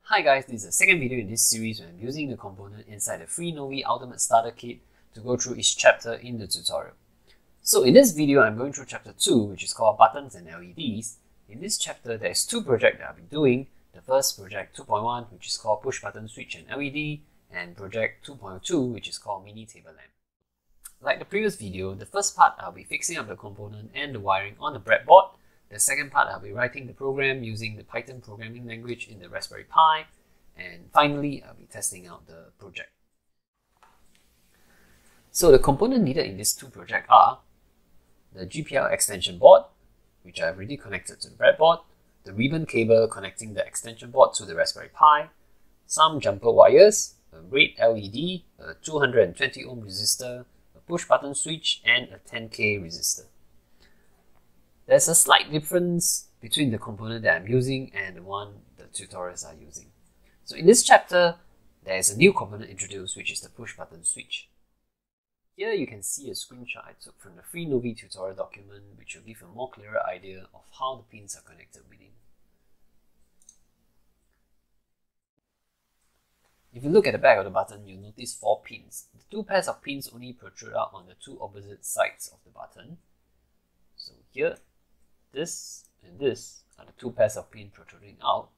Hi guys, this is the second video in this series where I'm using the component inside the Freenove Ultimate Starter Kit to go through each chapter in the tutorial. So in this video, I'm going through chapter 2, which is called Buttons and LEDs. In this chapter, there's two projects that I'll be doing. The first project 2.1, which is called Push Button Switch and LED, and project 2.2, which is called Mini Table Lamp. Like the previous video, the first part I'll be fixing up the component and the wiring on the breadboard. The second part, I'll be writing the program using the Python programming language in the Raspberry Pi. And finally, I'll be testing out the project. So the components needed in these two projects are the GPL extension board, which I've already connected to the breadboard, the ribbon cable connecting the extension board to the Raspberry Pi, some jumper wires, a red LED, a 220 ohm resistor, a push button switch, and a 10K resistor. There's a slight difference between the component that I'm using and the one the tutorials are using. So in this chapter, there is a new component introduced, which is the push button switch. Here you can see a screenshot I took from the Freenove tutorial document, which will give a more clearer idea of how the pins are connected within. If you look at the back of the button, you'll notice 4 pins. The 2 pairs of pins only protrude out on the 2 opposite sides of the button. So here, this and this are the 2 pairs of pins protruding out.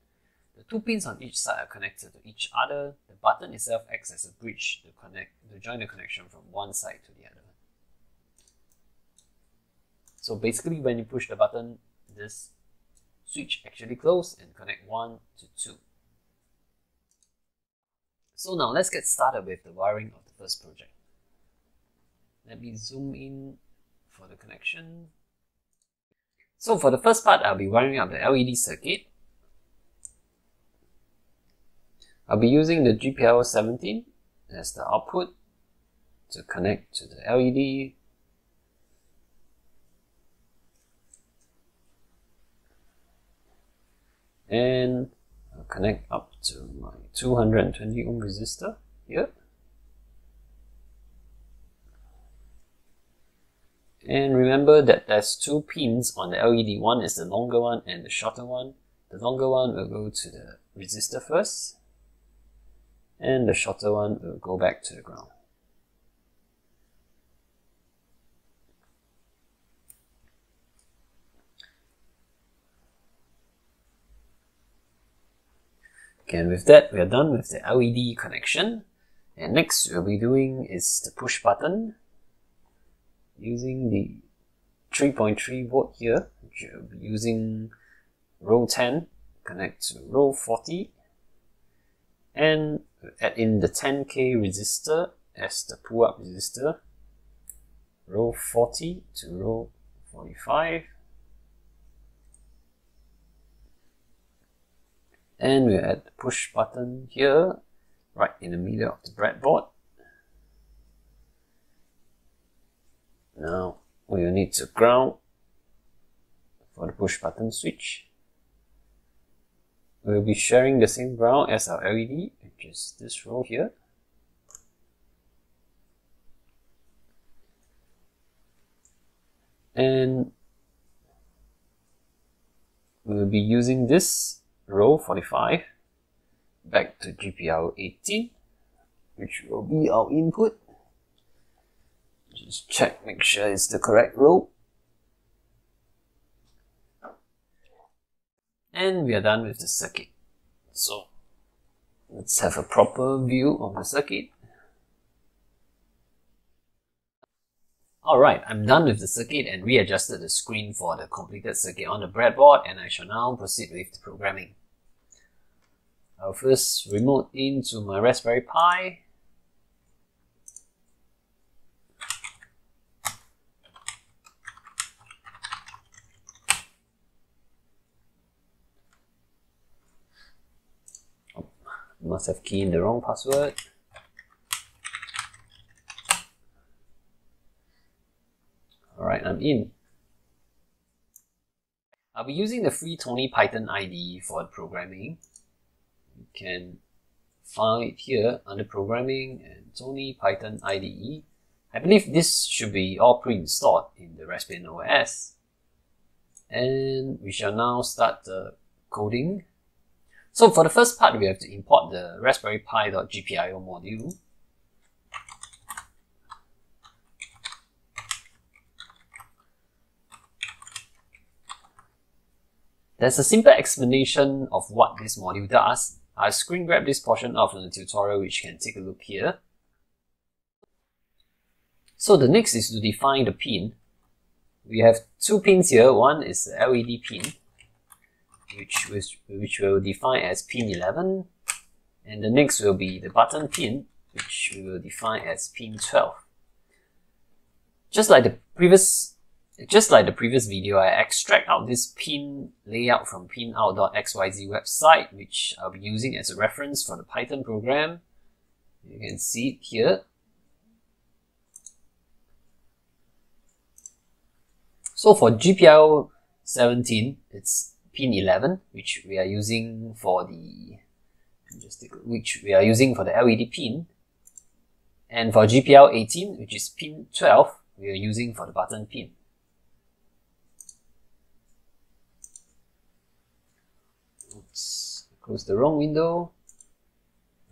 The 2 pins on each side are connected to each other. The button itself acts as a bridge to join the connection from one side to the other. So basically, when you push the button, this switch actually closes and connect 1 to 2. So now let's get started with the wiring of the first project. Let me zoom in for the connection. So for the first part, I'll be wiring up the LED circuit. I'll be using the GPL17 as the output to connect to the LED. And I'll connect up to my 220 ohm resistor here. And remember that there's 2 pins on the LED. One is the longer one and the shorter one. The longer one will go to the resistor first, and the shorter one will go back to the ground. Okay, and with that, we are done with the LED connection. And next we'll be doing is the push button using the 3.3 volt here, which we'll be using row 10, connect to row 40, and add in the 10K resistor as the pull-up resistor, row 40 to row 45, and we'll add the push button here, right in the middle of the breadboard. Now we will need to ground for the push button switch. We'll be sharing the same ground as our LED, which is this row here. And we'll be using this row 45 back to GPL 18, which will be our input. Just check, make sure it's the correct row. And we are done with the circuit. So let's have a proper view of the circuit. Alright, I'm done with the circuit and readjusted the screen for the completed circuit on the breadboard, and I shall now proceed with the programming. I'll first remote into my Raspberry Pi. Must have keyed in the wrong password. Alright, I'm in. I'll be using the free Tony Python IDE for the programming. You can find it here under Programming and Tony Python IDE. I believe this should be all pre-installed in the Raspbian OS. And we shall now start the coding. So for the first part, we have to import the Raspberry Pi.gpio module. There's a simple explanation of what this module does. I'll screen grab this portion out from the tutorial, which you can take a look here. So the next is to define the pin. We have two pins here. One is the LED pin, which we'll define as pin 11, and the next will be the button pin, which we will define as pin 12. Just like the previous video, I extract out this pin layout from pinout.xyz website, which I'll be using as a reference for the Python program. You can see it here. So for GPIO 17, it's pin 11, which we are using for the LED pin, and for GPIO 18, which is pin 12, we are using for the button pin. Oops, close the wrong window.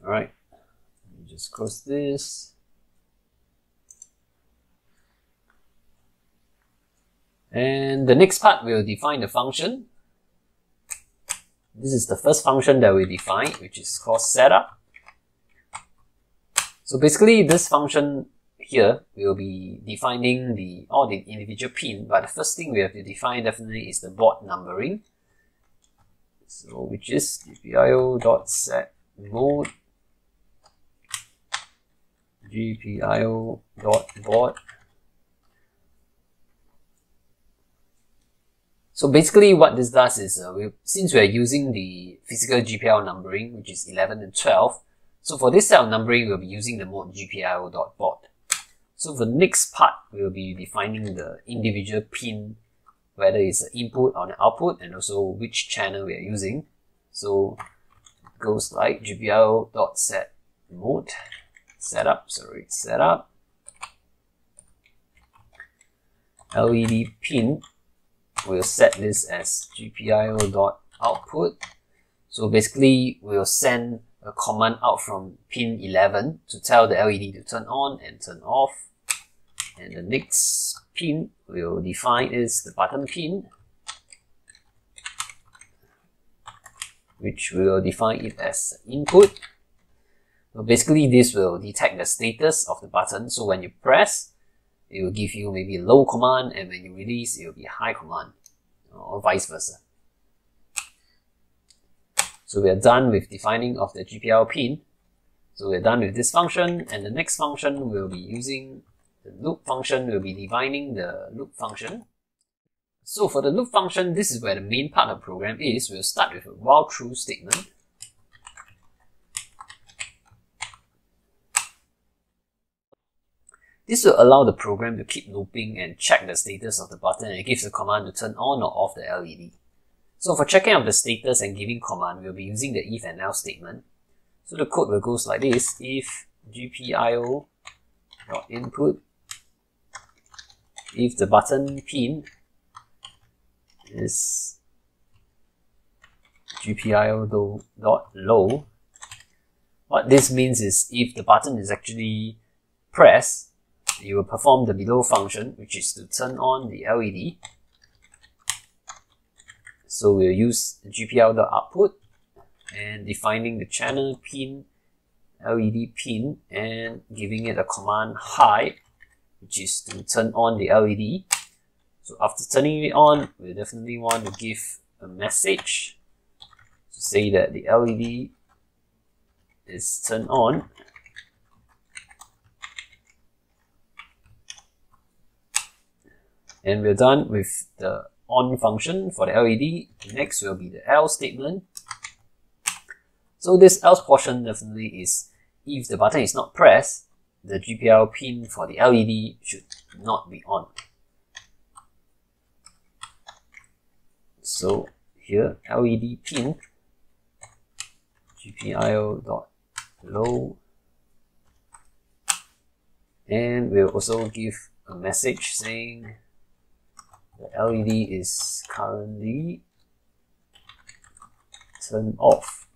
Alright, just close this. And the next part, we'll define the function. This is the first function that we define, which is called setup. So basically, this function here will be defining all the individual pin, but the first thing we have to define definitely is the board numbering. So which is gpio.setMode gpio.board. So basically what this does is, since we are using the physical GPIO numbering, which is 11 and 12, so for this set of numbering, we'll be using the mode gpio.board. So for the next part, we'll be defining the individual pin, whether it's an input or an output, and also which channel we are using. So it goes like gpio.setMode setup LED pin. We'll set this as gpio.output. So basically, we'll send a command out from pin 11 to tell the LED to turn on and turn off. And the next pin we'll define is the button pin, which we'll define it as input. So basically, this will detect the status of the button. So when you press, it will give you maybe a low command, and when you release, it will be a high command, or vice versa. So we are done with defining of the GPIO pin. So we're done with this function, and the next function we'll be using the loop function. We'll be defining the loop function. So for the loop function, this is where the main part of the program is. We'll start with a while true statement. This will allow the program to keep looping and check the status of the button, and it gives the command to turn on or off the LED. So for checking of the status and giving command, we'll be using the if and else statement. So the code will go like this: if gpio.input, if the button pin is gpio.low. What this means is if the button is actually pressed, you will perform the below function, which is to turn on the LED. So we'll use gpio.output and defining the channel pin, LED pin, and giving it a command high, which is to turn on the LED. So after turning it on, we definitely want to give a message to say that the LED is turned on. And we're done with the on function for the LED. Next will be the else statement. So this else portion definitely is if the button is not pressed, the GPIO pin for the LED should not be on. So here, LED pin gpio.low, and we'll also give a message saying the LED is currently turned off.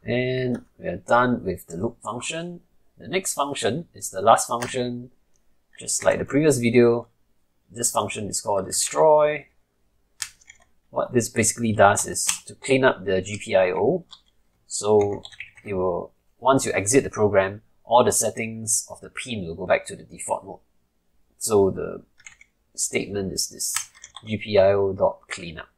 And we are done with the loop function. The next function is the last function. Just like the previous video, this function is called destroy. What this basically does is to clean up the GPIO. So it will, once you exit the program, all the settings of the pin will go back to the default mode. So the statement is this GPIO.cleanup.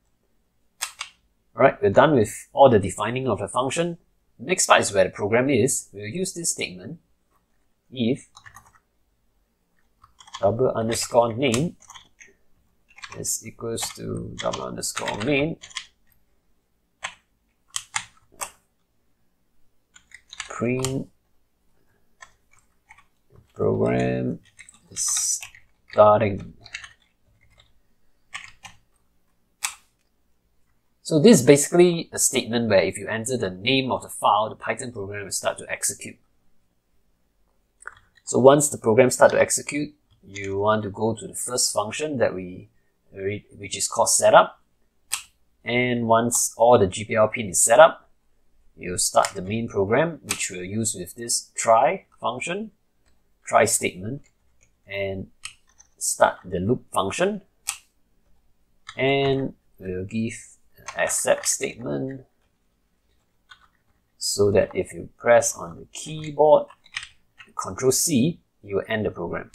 Alright, we're done with all the defining of the function. The next part is where the program is. We'll use this statement. If double underscore name is equals to double underscore main, print program is starting. So this is basically a statement where if you enter the name of the file, the Python program will start to execute. So once the program starts to execute, you want to go to the first function that which is called setup. And once all the GPL pin is set up, you'll start the main program, which we'll use with this try function, try statement, and start the loop function. And we'll give accept statement so that if you press on the keyboard, Ctrl C, you will end the program.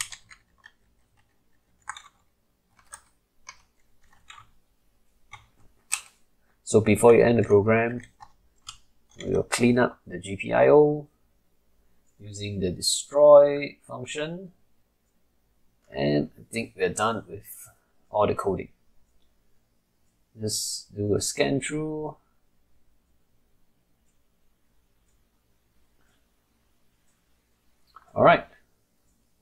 So before you end the program, we will clean up the GPIO using the destroy function, and I think we're done with all the coding. Just do a scan through. Alright,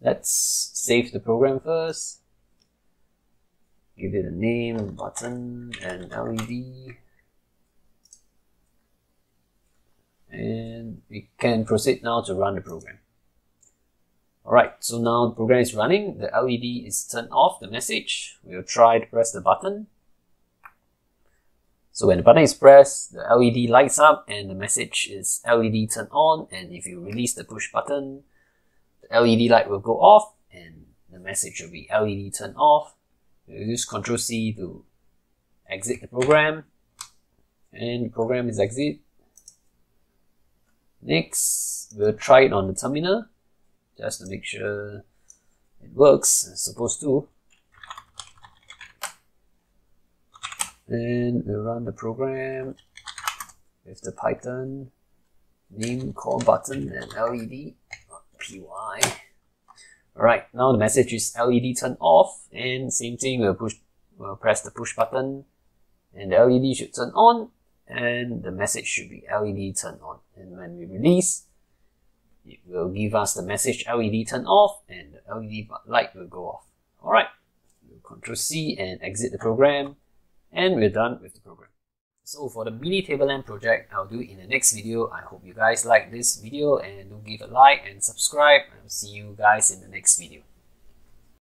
let's save the program first. Give it a name, button, and LED. And we can proceed now to run the program. Alright, so now the program is running. The LED is turned off, the message. We'll try to press the button. So when the button is pressed, the LED lights up and the message is LED turned on, and if you release the push button, the LED light will go off and the message will be LED turned off. We'll use Ctrl C to exit the program, and the program is exit. Next, we'll try it on the terminal just to make sure it works as supposed to. And we'll run the program with the Python name, call button, and LED py. Alright, now the message is LED turned off, and same thing, we'll press the push button and the LED should turn on and the message should be LED turned on. And when we release, it will give us the message LED turned off and the LED light will go off. Alright, we'll Ctrl C and exit the program. And we're done with the program. So for the mini tableland project, I'll do it in the next video. I hope you guys like this video and do give a like and subscribe. I'll see you guys in the next video.